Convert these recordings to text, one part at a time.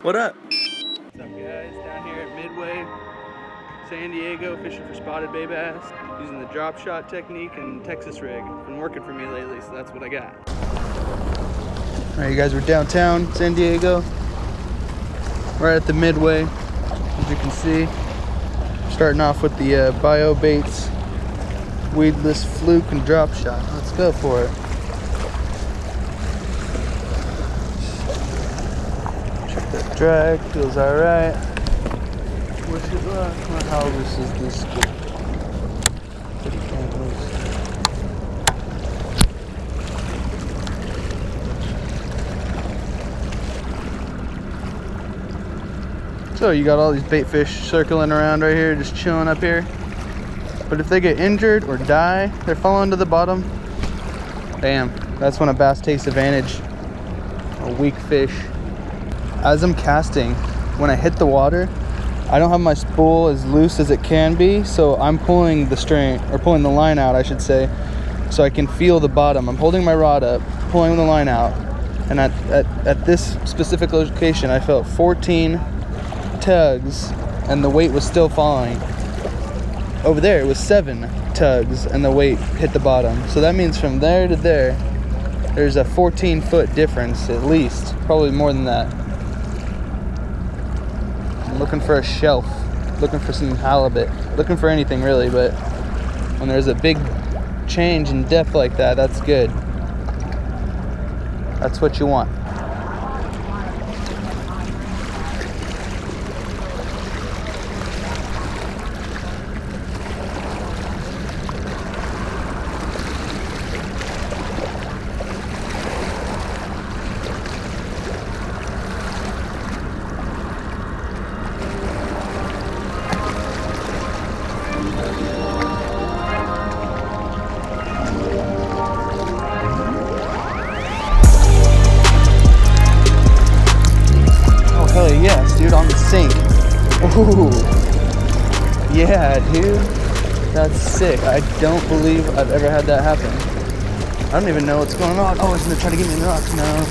What up? What's up, guys? Down here at Midway, San Diego, fishing for spotted bay bass, using the drop shot technique and Texas rig. Been working for me lately, so that's what I got. All right, you guys, we're downtown San Diego, right at the Midway. As you can see, starting off with the bio baits, weedless fluke and drop shot. Let's go for it. Check that drag, feels all right. Wish it luck. How loose is this scoop? Pretty damn loose. So you got all these bait fish circling around right here, just chilling up here. But if they get injured or die, they're falling to the bottom. Bam, that's when a bass takes advantage. A weak fish. As I'm casting, when I hit the water, I don't have my spool as loose as it can be, so I'm pulling the string, or pulling the line out, I should say, so I can feel the bottom. I'm holding my rod up, pulling the line out, and at this specific location, I felt 14 tugs, and the weight was still falling. Over there, it was 7 tugs, and the weight hit the bottom. So that means from there to there, there's a 14-foot difference, at least, probably more than that. I'm looking for a shelf, looking for some halibut, looking for anything really, but when there's a big change in depth like that, that's good. That's what you want. Yes, dude, on the sink. Ooh. Yeah, dude. That's sick. I don't believe I've ever had that happen. I don't even know what's going on. Oh, he's gonna try to get me in the rocks. No.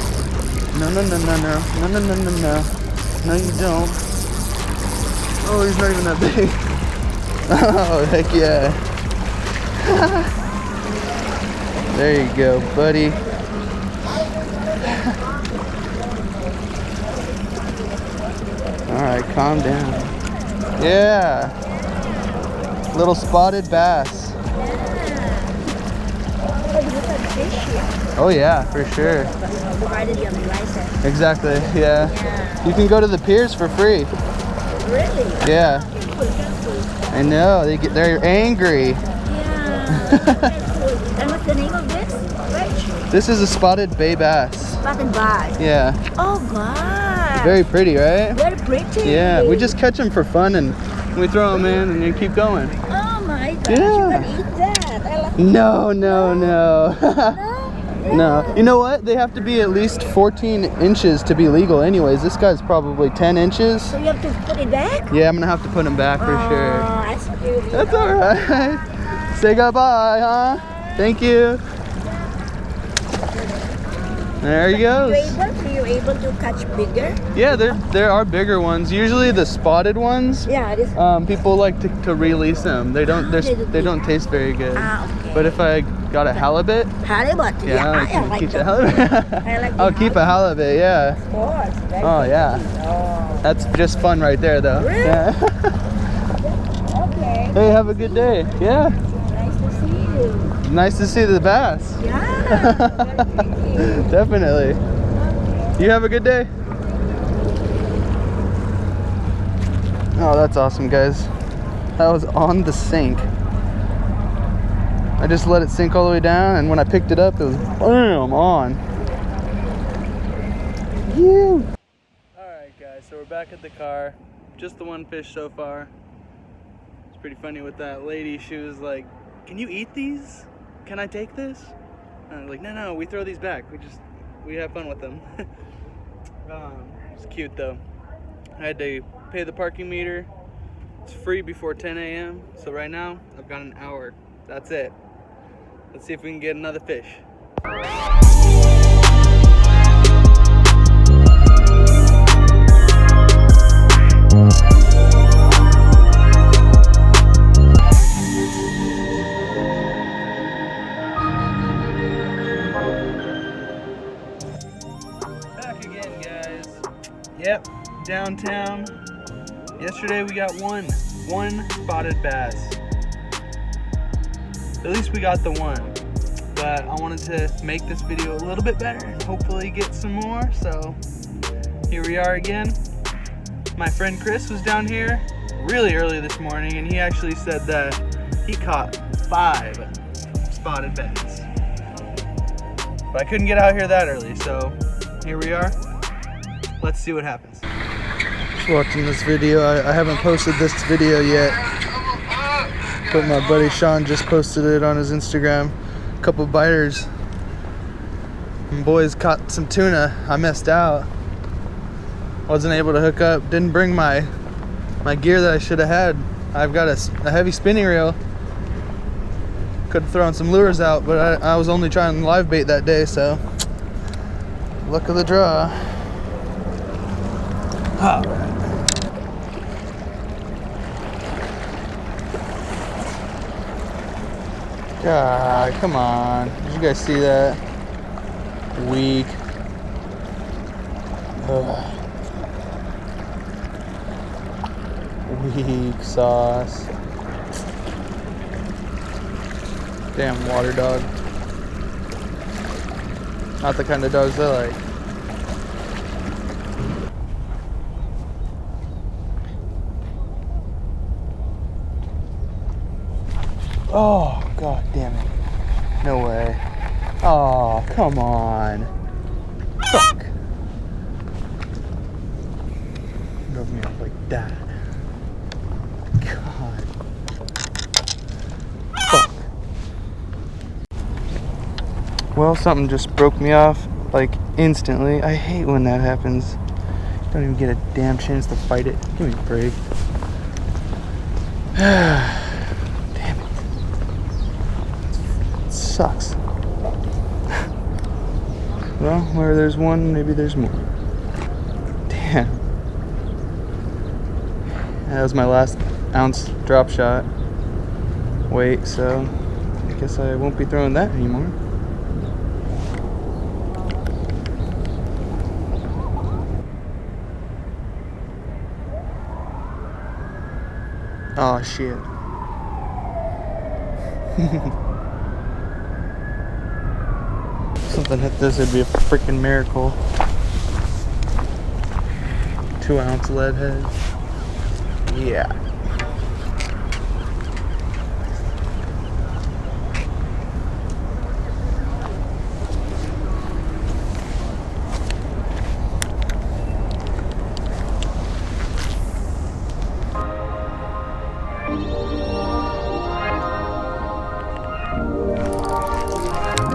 No, no, no, no, no. No, no, no, no, no. No, you don't. Oh, he's not even that big. Oh, heck yeah. There you go, buddy. Alright, calm down. Yeah. Little spotted bass. Oh yeah, for sure. Exactly, yeah. You can go to the piers for free. Really? Yeah. I know, they're angry. Yeah. And what's the name of this? Which? This is a spotted bay bass. Spotted bass. Yeah. Oh god. Very pretty, right? Very pretty. Yeah, we just catch them for fun and we throw them in and then keep going. Oh my gosh, Yeah. you can eat that. I like No, no, no. no? No. You know what? They have to be at least 14 inches to be legal anyways. This guy's probably 10 inches. So you have to put it back? Yeah, I'm gonna have to put him back for sure. That's cute. That's alright. Say goodbye, huh? Thank you. There he goes. Are you able to catch bigger? Yeah, there are bigger ones. Usually the spotted ones, Yeah, this. people like to release them. They don't taste very good. Okay. But if I got a halibut, Halibut. yeah, I like keep a that. halibut. I like the I'll keep a halibut, yeah. Of course. Very Oh yeah. tasty. Oh. That's just fun right there though. Really? Yeah. Okay. Hey, have a good day. Yeah. Nice to see you. Nice to see the bass. Yeah. Very pretty. Definitely. You have a good day. Oh, that's awesome, guys. That was on the sink. I just let it sink all the way down, and when I picked it up, it was boom, on. Yeah. Alright guys, so we're back at the car. Just the one fish so far. It's pretty funny with that lady. She was like, "Can you eat these? Can I take this?" And I was like, no, we throw these back. We have fun with them. It's cute though. I had to pay the parking meter. It's free before 10 a.m. So right now, I've got an hour. That's it. Let's see if we can get another fish. Yep, downtown. Yesterday we got one spotted bass. At least we got the one. But I wanted to make this video a little bit better and hopefully get some more. So here we are again. My friend Kris was down here really early this morning, and he actually said that he caught 5 spotted bass. But I couldn't get out here that early, so here we are. Let's see what happens. Just watching this video. I haven't posted this video yet, but my buddy Sean just posted it on his Instagram. A couple biters. And boys caught some tuna. I missed out. Wasn't able to hook up. Didn't bring my gear that I should have had. I've got a heavy spinning reel. Could have thrown some lures out, but I was only trying live bait that day, so luck of the draw. All right. God, come on. Did you guys see that? Weak. Ugh. Weak sauce. Damn water dog. Not the kind of dogs I like. Oh, god damn it. No way. Oh, come on. Fuck. Drove me off like that. God. Fuck. Well, something just broke me off like instantly. I hate when that happens. Don't even get a damn chance to fight it. Give me a break. Damn it. It sucks. Well, where there's one, maybe there's more. Damn. That was my last ounce drop shot weight, so I guess I won't be throwing that anymore. Oh shit. Something hit this, it'd be a freaking miracle. 2-ounce lead head. Yeah.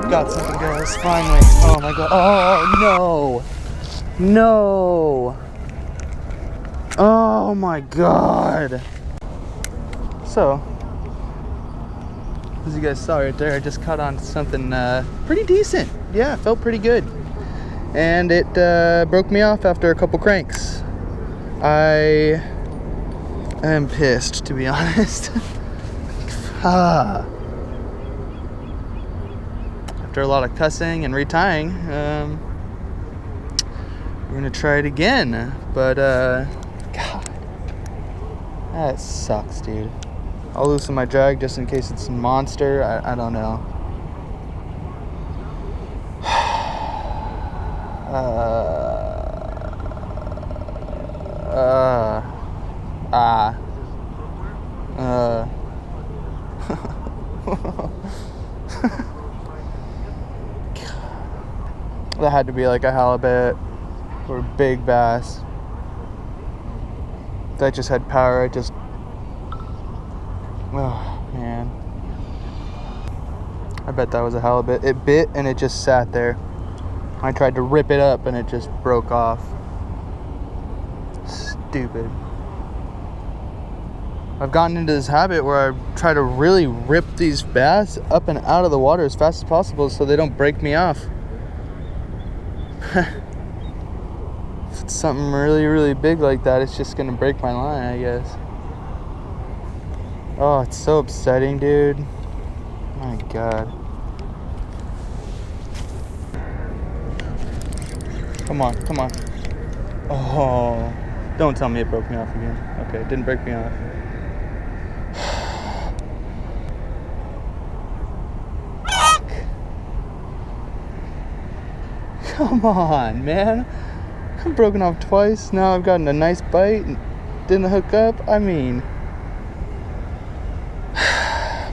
Got something, guys, finally. Oh my god. Oh no. No. Oh my god. So, as you guys saw right there, I just caught on to something pretty decent. Yeah, felt pretty good. And it broke me off after a couple cranks. I am pissed, to be honest. After a lot of cussing and retying, we're gonna try it again. But God, that sucks, dude. I'll loosen my drag just in case it's a monster. I don't know. That had to be like a halibut or a big bass. That just had power. It just, oh man. I bet that was a halibut. It bit and it just sat there. I tried to rip it up and it just broke off. Stupid. I've gotten into this habit where I try to really rip these bass up and out of the water as fast as possible so they don't break me off. If it's something really, really big like that, it's just gonna break my line, I guess. Oh, it's so upsetting, dude. My God. Come on, come on. Oh, don't tell me it broke me off again. Okay, it didn't break me off. Come on, man. I've broken off twice. Now I've gotten a nice bite and didn't hook up. I mean,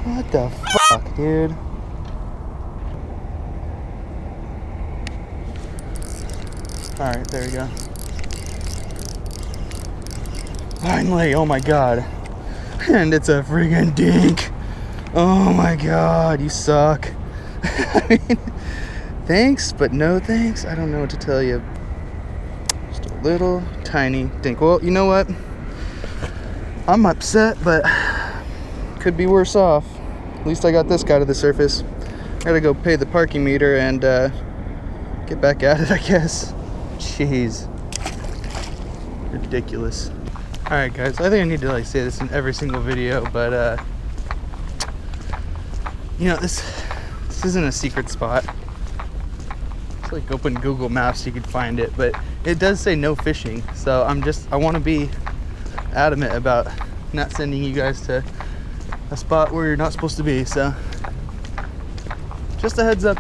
what the fuck, dude? Alright, there we go. Finally, oh my god. And it's a friggin' dink. Oh my god, you suck. I mean, thanks, but no thanks. I don't know what to tell you. Just a little tiny dink. Well, you know what? I'm upset, but could be worse off. At least I got this guy to the surface. Gotta go pay the parking meter and get back at it, I guess. Jeez. Ridiculous. Alright guys, I think I need to like say this in every single video, but you know, this isn't a secret spot. It's like open Google Maps, you could find it, but it does say no fishing, so I want to be adamant about not sending you guys to a spot where you're not supposed to be, so just a heads up.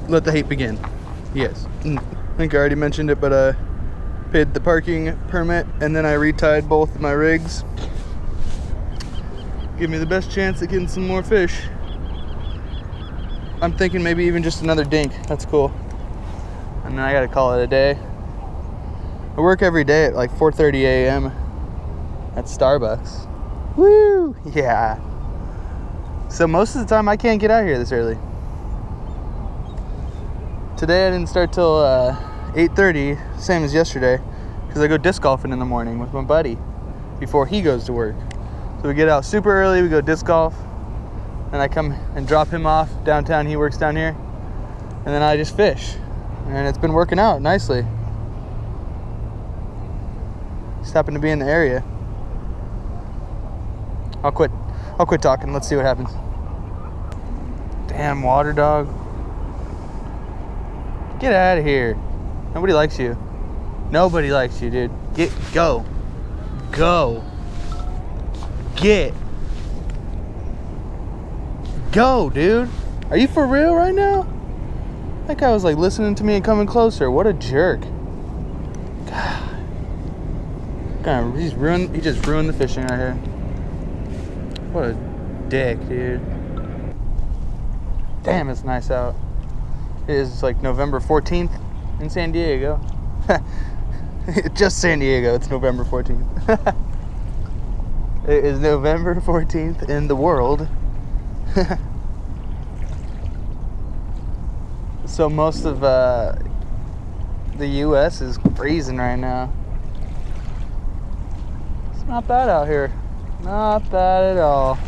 Let the hate begin. Yes. I think I already mentioned it, but paid the parking permit and then I retied both of my rigs. Give me the best chance at getting some more fish. I'm thinking maybe even just another dink. That's cool. And then I gotta call it a day. I work every day at like 4:30 a.m. at Starbucks. Woo! Yeah. So most of the time I can't get out here this early. Today I didn't start till 8:30, same as yesterday, because I go disc golfing in the morning with my buddy before he goes to work. So we get out super early, we go disc golf, and I come and drop him off downtown. He works down here, and then I just fish, and it's been working out nicely. Just happened to be in the area. I'll quit talking. Let's see what happens. Damn water dog. Get out of here. Nobody likes you. Nobody likes you, dude. Go. Go, dude. Are you for real right now? That guy was like listening to me and coming closer. What a jerk. God, he just ruined the fishing right here. What a dick, dude. Damn, it's nice out. It is like November 14th in San Diego. Just San Diego, it's November 14th. It is November 14th in the world. So most of the US is freezing right now. It's not bad out here. Not bad at all.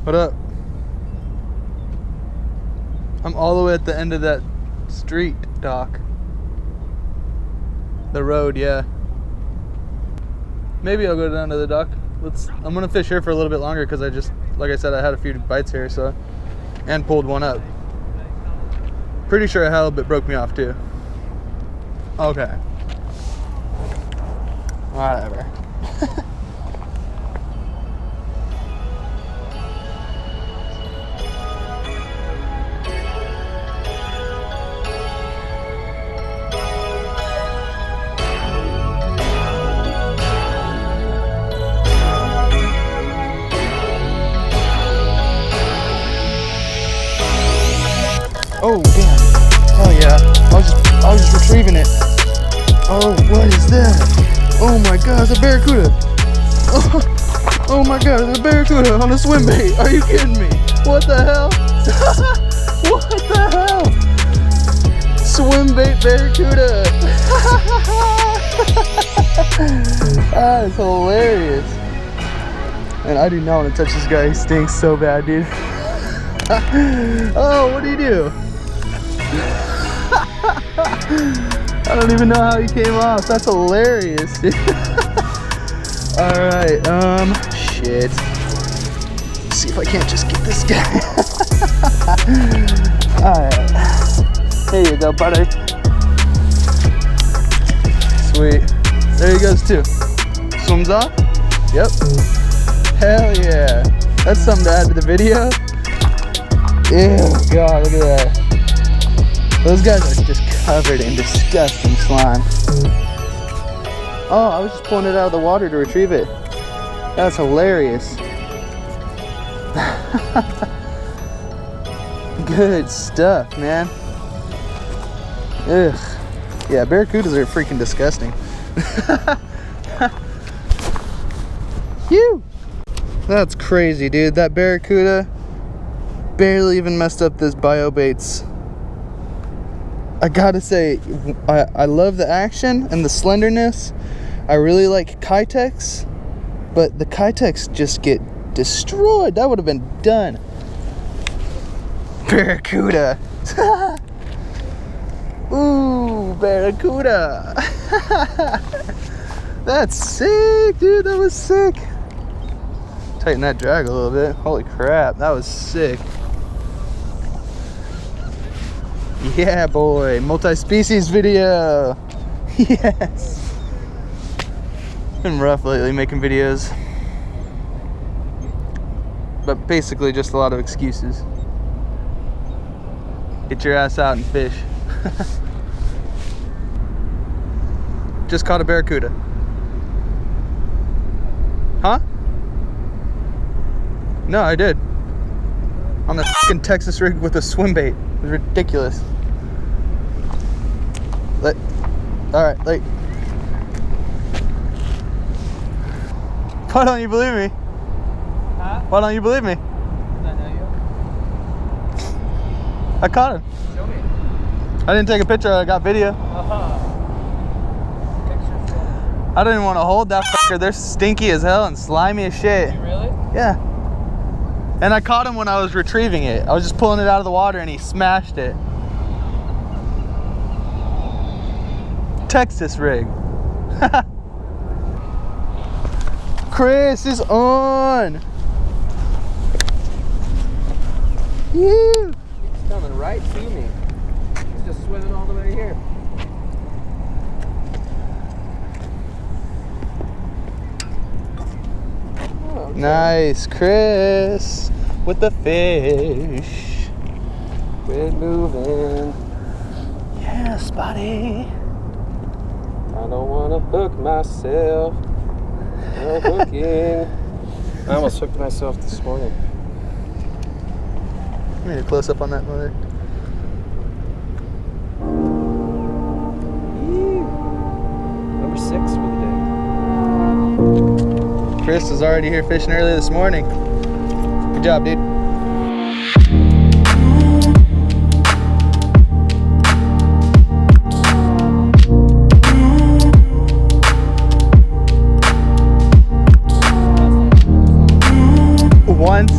What up? I'm all the way at the end of that street, Doc. The road, yeah. Maybe I'll go down to the dock. I'm gonna fish here for a little bit longer because like I said, I had a few bites here, so, and pulled one up. Pretty sure a halibut broke me off too. Okay. Whatever. Oh damn! Hell yeah! I was just retrieving it. Oh, what is that? Oh my God! It's a barracuda! Oh my God! It's a barracuda on a swim bait! Are you kidding me? What the hell? What the hell? Swim bait barracuda! That is hilarious. And I do not want to touch this guy. He stinks so bad, dude. Oh, what do you do? I don't even know how he came off. That's hilarious, dude. Alright, shit. Let's see if I can't just get this guy. Alright. There you go, buddy. Sweet. There he goes too. Swims off? Yep. Hell yeah. That's something to add to the video. Ew, God, look at that. Those guys are just covered in disgusting slime. Oh, I was just pulling it out of the water to retrieve it. That's hilarious. Good stuff, man. Ugh. Yeah, barracudas are freaking disgusting. Phew. That's crazy, dude. That barracuda barely even messed up this BioBaits. I gotta say, I love the action and the slenderness. I really like Kitex, but the Kitex just get destroyed. That would have been done. Barracuda. Ooh, barracuda. That's sick, dude. That was sick. Tighten that drag a little bit. Holy crap, that was sick. Yeah, boy, multi-species video. Yes. Been rough lately making videos, but basically just a lot of excuses. Get your ass out and fish. Just caught a barracuda. Huh? No, I did. On the fucking Texas rig with a swim bait. It was ridiculous. Alright, why don't you believe me? Huh? Why don't you believe me? I know you. I caught him. Show me. I didn't take a picture, I got video. I don't even want to hold that fucker. They're stinky as hell and slimy as shit. Really? Yeah. And I caught him when I was retrieving it. I was just pulling it out of the water and he smashed it. Texas rig. Kris is on. Yeah. He's coming right to me. He's just swimming all the way here. Oh, okay. Nice, Kris with the fish. Quit moving. Yes, buddy. I don't want to hook myself. No hooking. I almost hooked myself this morning. I need a close up on that mother. Number 6 for the day. Kris was already here fishing early this morning. Good job, dude. Once.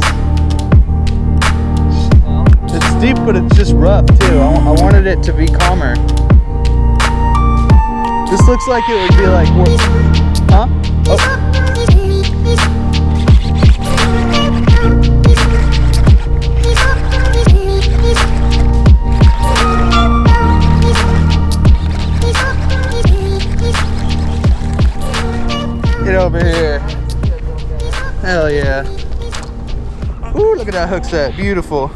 It's deep, but it's just rough too. I wanted it to be calmer. This looks like it would be like, huh? Oh. Get over here. Hell yeah. Ooh, look at that hook set. Beautiful.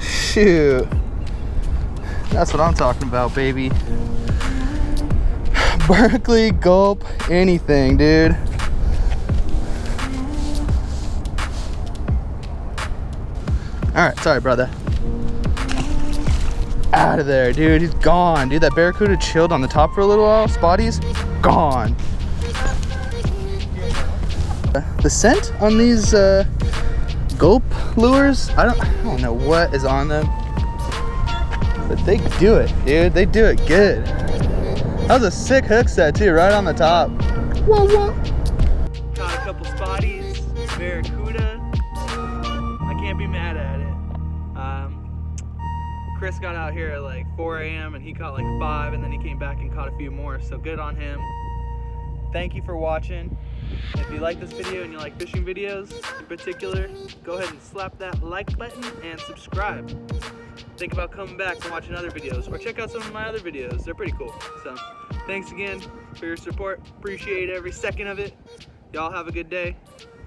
Shoot. That's what I'm talking about, baby. Berkeley, gulp, anything, dude. Alright, sorry, brother. Out of there, dude. He's gone, dude. That barracuda chilled on the top for a little while. Spotties, gone. The scent on these gulp lures, I don't know what is on them, but they do it, dude. They do it good. That was a sick hook set too, right on the top. Whoa, whoa. Caught a couple spotties, barracuda. I can't be mad at it. Kris got out here at like 4 a.m. and he caught like 5, and then he came back and caught a few more, so good on him. thank you for watching. If you like this video and you like fishing videos in particular, go ahead and slap that like button and subscribe. Think about coming back and watching other videos, or check out some of my other videos. They're pretty cool. So thanks again for your support. Appreciate every second of it. Y'all have a good day.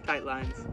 Tight lines.